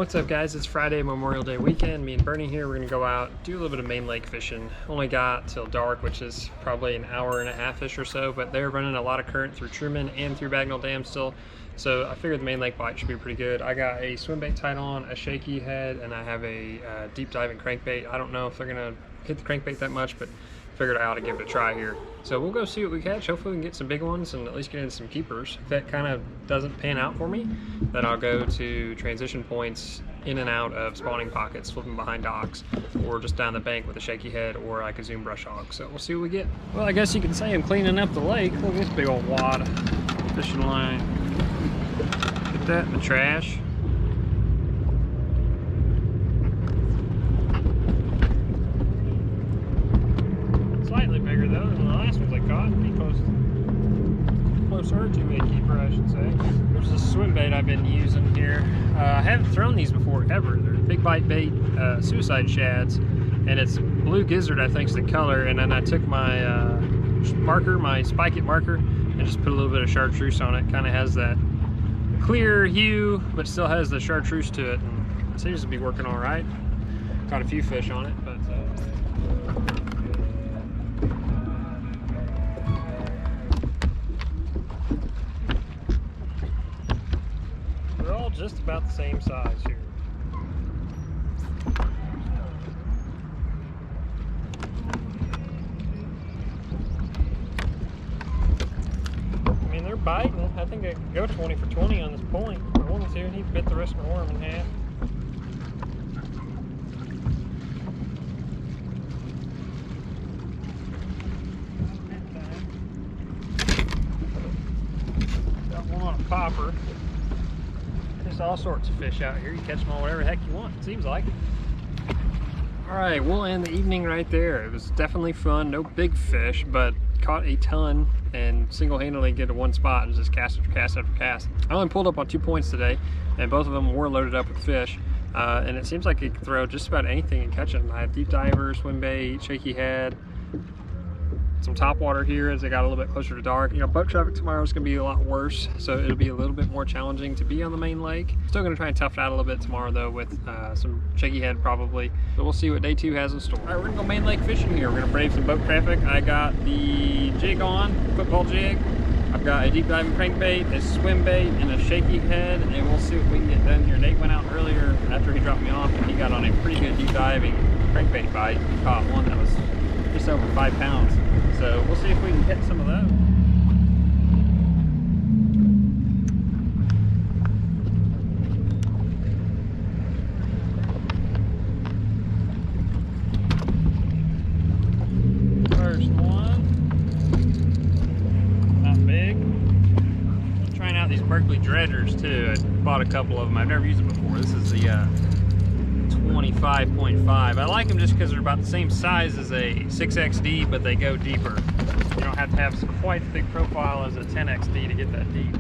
What's up guys, it's Friday, Memorial Day weekend. Me and Bernie here, we're gonna go out, do a little bit of main lake fishing. Only got till dark, which is probably an hour and a half-ish or so, but they're running a lot of current through Truman and through Bagnell Dam still. So I figured the main lake bite should be pretty good. I got a swim bait tied on, a shaky head, and I have a deep diving crankbait. I don't know if they're gonna hit the crankbait that much, but figured I ought to give it a try here. So we'll go see what we catch. Hopefully we can get some big ones and at least get into some keepers. If that kind of doesn't pan out for me, then I'll go to transition points in and out of spawning pockets, flipping behind docks, or just down the bank with a shaky head or like a zoom brush hog. So we'll see what we get. Well, I guess you can say I'm cleaning up the lake. Look at this big old wad of fishing line. Put that in the trash. Slightly bigger though than the last ones I caught. Pretty closer to a keeper, I should say. There's this swim bait I've been using here. I haven't thrown these before ever. They're big bite bait, suicide shads, and it's blue gizzard, I think is the color. And then I took my marker, my spike it marker, and just put a little bit of chartreuse on it. Kind of has that clear hue, but still has the chartreuse to it, and it seems to be working all right. Caught a few fish on it, but they're all just about the same size here. I mean, they're biting. I think I could go 20 for 20 on this point. I wanted to, and he bit the rest of my worm in half. Got one on a popper. There's all sorts of fish out here. You catch them on whatever the heck you want, it seems like. All right, we'll end the evening right there. It was definitely fun. No big fish, but caught a ton and single-handedly get to one spot and just cast after cast after cast. I only pulled up on 2 points today, and both of them were loaded up with fish. And it seems like you can throw just about anything and catch them. I had deep diver, swim bait, shaky head, some top water here as it got a little bit closer to dark. You know, boat traffic tomorrow is going to be a lot worse, so it'll be a little bit more challenging to be on the main lake. Still going to try and tough it out a little bit tomorrow though with some shaky head probably. So we'll see what day 2 has in store. All right, we're going to go main lake fishing here. We're going to brave some boat traffic. I got the jig on, football jig. I've got a deep diving crankbait, a swim bait, and a shaky head, and we'll see what we can get done here. Nate went out earlier after he dropped me off, and he got on a pretty good deep diving crankbait bite. He caught one that was just over 5 pounds. So we'll see if we can get some of those. First one. Not big. I'm trying out these Berkeley dredgers too. I bought a couple of them. I've never used them before. This is the 25.5. I like them just because they're about the same size as a 6XD, but they go deeper. You don't have to have quite the big profile as a 10XD to get that deep.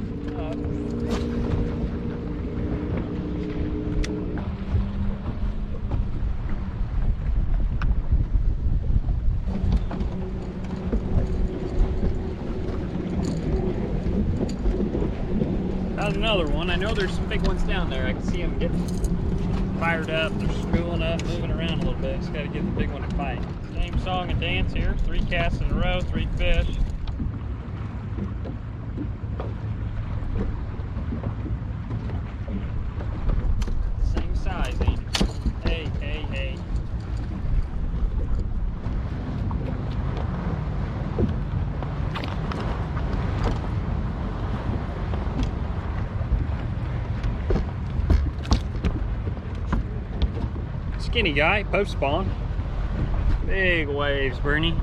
How's another one? I know there's some big ones down there. I can see them getting fired up, they're schooling up, moving around a little bit. Just got to get the big one to bite. Same song and dance here. 3 casts in a row, 3 fish. Same size, ain't it? Hey, hey, hey. Skinny guy, post spawn. Big waves, Bernie.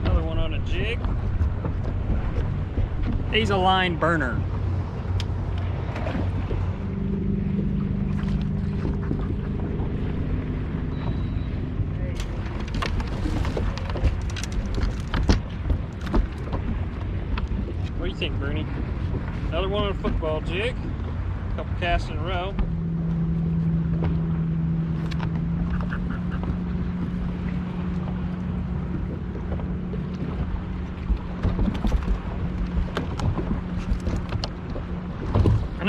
Another one on a jig. He's a line burner. What do you think, Bernie? Another one on a football jig. A couple casts in a row.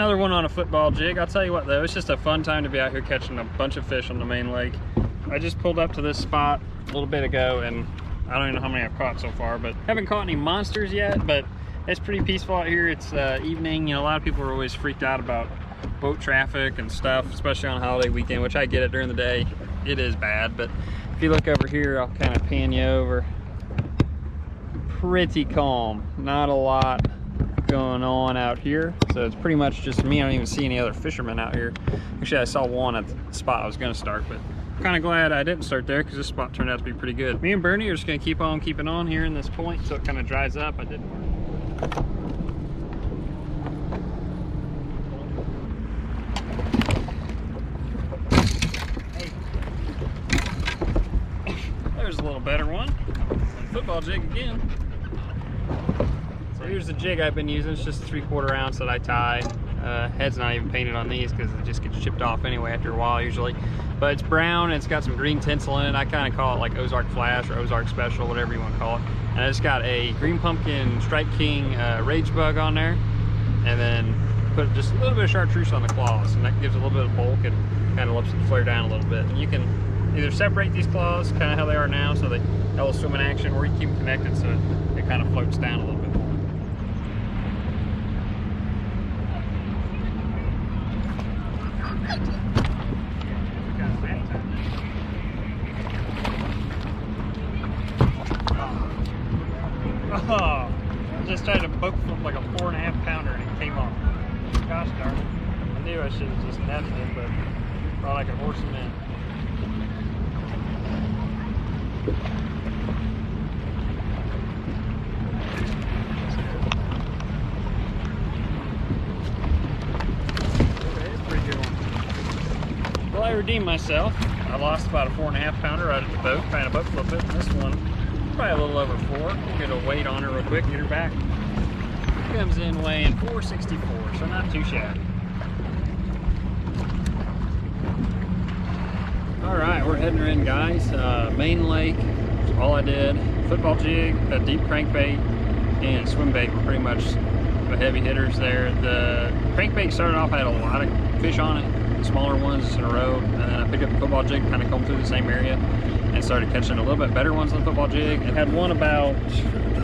Another one on a football jig. I'll tell you what though, it's just a fun time to be out here catching a bunch of fish on the main lake. I just pulled up to this spot a little bit ago and I don't even know how many I've caught so far, but haven't caught any monsters yet, but it's pretty peaceful out here. It's evening. You know, a lot of people are always freaked out about boat traffic and stuff, especially on a holiday weekend, which I get it. During the day it is bad, but if you look over here, I'll kind of pan you over. Pretty calm, not a lot going on out here, so it's pretty much just me. I don't even see any other fishermen out here. Actually, I saw one at the spot I was going to start, but I'm kind of glad I didn't start there because this spot turned out to be pretty good. Me and Bernie are just going to keep on keeping on here in this point so it kind of dries up. I didn't There's a little better one. And football jig again. So here's the jig I've been using. It's just a 3/4 ounce that I tie. Head's not even painted on these because it just gets chipped off anyway after a while usually. But it's brown and it's got some green tinsel in it. I kind of call it like Ozark Flash or Ozark Special, whatever you want to call it. And I just got a green pumpkin Strike King Rage Bug on there. And then put just a little bit of chartreuse on the claws. And that gives a little bit of bulk and kind of lets it flare down a little bit. And you can either separate these claws, kind of how they are now, so they will swim in action, or you keep them connected so it kind of floats down a little bit more. Oh, I just tried to boat flip like a 4.5 pounder and it came off. Gosh darn it. I knew I should have just netted it, but thought I could horse him in. Well, I redeemed myself. I lost about a 4.5 pounder out of the boat, trying to boat flip it. This one, probably a little over 4. Get a weight on her real quick, get her back. Comes in weighing 464, so not too shabby. All right, we're heading her in, guys. Main lake, all I did. Football jig, a deep crankbait, and swim bait were pretty much the heavy hitters there. The crankbait started off, I had a lot of fish on it. Smaller ones in a row, and then I picked up a football jig, kind of combed through the same area and started catching a little bit better ones than the football jig. It had one about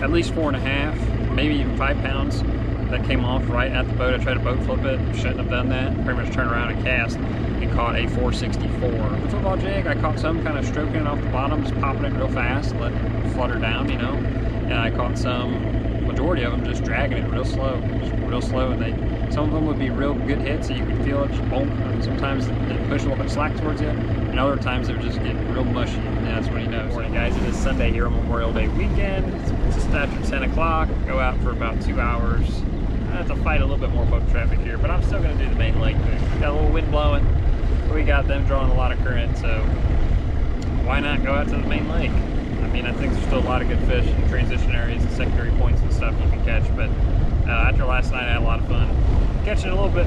at least 4.5, maybe even 5 pounds that came off right at the boat. I tried to boat flip it, shouldn't have done that. Pretty much turned around and cast and caught a 464. The football jig, I caught some kind of stroking it off the bottom, just popping it real fast, let it flutter down, you know. And I caught some, majority of them just dragging it real slow, and some of them would be real good hits, so you could feel it just bump. And sometimes they push a little bit slack towards you, and other times they would just get real mushy, and that's when you know. Morning, guys. It is Sunday here on Memorial Day weekend. It's just after 10 o'clock. Go out for about 2 hours. I have to fight a little bit more boat traffic here, but I'm still going to do the main lake thing. Got a little wind blowing. We got them drawing a lot of current, so why not go out to the main lake? I mean, I think there's still a lot of good fish in transition areas and secondary points and stuff you can catch, but after last night I had a lot of fun catching a little bit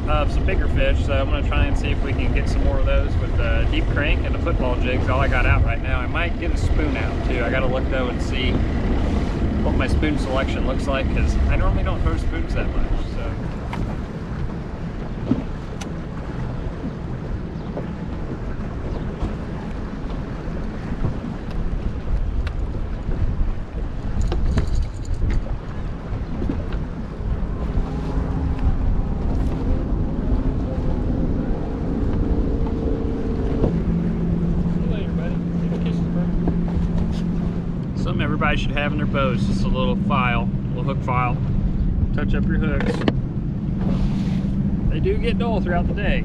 of some bigger fish, so I'm going to try and see if we can get some more of those with the deep crank and the football jigs. All I got out right now. I might get a spoon out too. I got to look though and see what my spoon selection looks like, because I normally don't throw spoons that much. So everybody should have in their boats just a little file, a little hook file. Touch up your hooks. They do get dull throughout the day,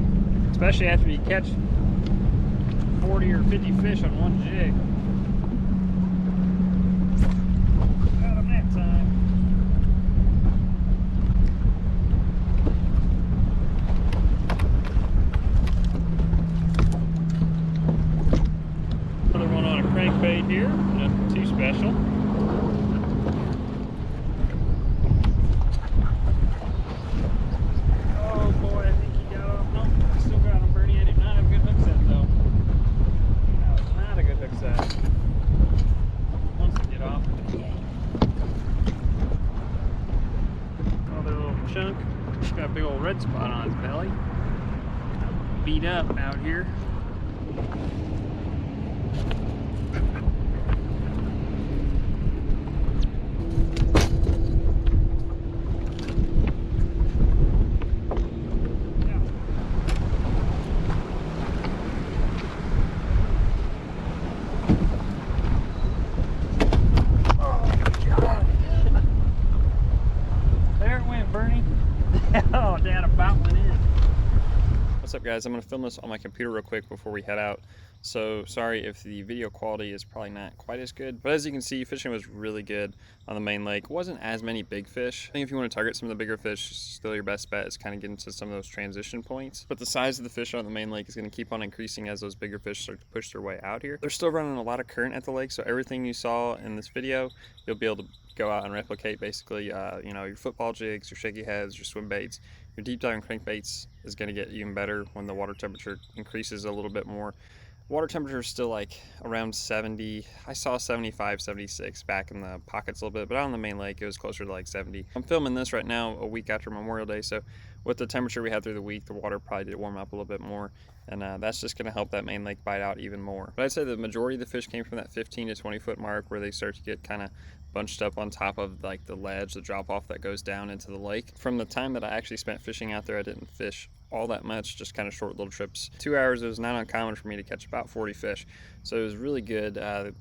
especially after you catch 40 or 50 fish on one jig. Got them that time. Another one on a crankbait here. Nothing too special. Oh boy, I think he got off. Nope, I still got him, Bernie. I did not have a good hook set though. That was not a good hook set. beat up out here. Oh, Dad about went in. What's up, guys? I'm going to film this on my computer real quick before we head out. So sorry if the video quality is probably not quite as good, but as you can see, fishing was really good on the main lake. It wasn't as many big fish. I think if you want to target some of the bigger fish, still your best bet is kind of getting to some of those transition points. But the size of the fish on the main lake is going to keep on increasing as those bigger fish start to push their way out here. They're still running a lot of current at the lake, so everything you saw in this video, you'll be able to go out and replicate basically, you know, your football jigs, your shaky heads, your swim baits. Your deep diving crankbaits is going to get even better when the water temperature increases a little bit more. Water temperature is still like around 70. I saw 75, 76 back in the pockets a little bit, but out on the main lake, it was closer to like 70. I'm filming this right now a week after Memorial Day, so with the temperature we had through the week, the water probably did warm up a little bit more, and that's just going to help that main lake bite out even more. But I'd say the majority of the fish came from that 15 to 20 foot mark where they start to get kind of bunched up on top of like the ledge, the drop off that goes down into the lake. From the time that I actually spent fishing out there, I didn't fish all that much, just kind of short little trips. 2 hours, it was not uncommon for me to catch about 40 fish. So it was really good,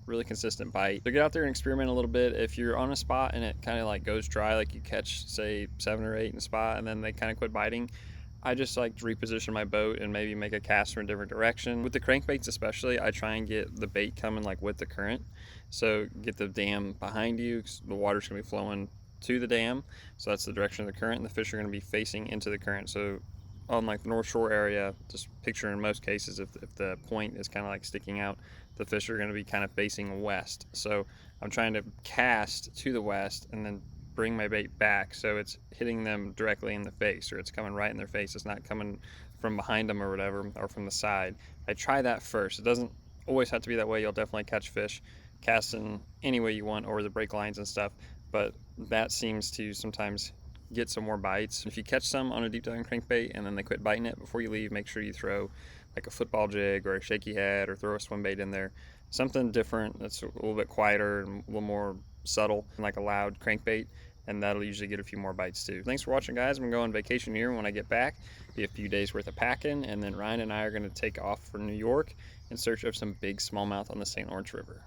really consistent bite. So get out there and experiment a little bit. If you're on a spot and it kind of like goes dry, like you catch say 7 or 8 in a spot and then they kind of quit biting, I just like to reposition my boat and maybe make a cast from a different direction. With the crankbaits especially, I try and get the bait coming like with the current. So get the dam behind you, 'cause the water's gonna be flowing to the dam. So that's the direction of the current, and the fish are gonna be facing into the current. So on like the North Shore area, just picture in most cases, if the point is kind of like sticking out, the fish are gonna be kind of facing west. So I'm trying to cast to the west and then bring my bait back so it's hitting them directly in the face, or it's coming right in their face. It's not coming from behind them or whatever, or from the side. I try that first. It doesn't always have to be that way. You'll definitely catch fish casting any way you want over the break lines and stuff, but that seems to sometimes get some more bites. If you catch some on a deep diving crankbait and then they quit biting it, before you leave, make sure you throw like a football jig or a shaky head, or throw a swim bait in there, something different that's a little bit quieter and a little more subtle, like a loud crankbait, and that'll usually get a few more bites too. Thanks for watching, guys. I'm gonna go on vacation here. When I get back, be a few days worth of packing, and then Ryan and I are gonna take off for New York in search of some big smallmouth on the St. Lawrence River.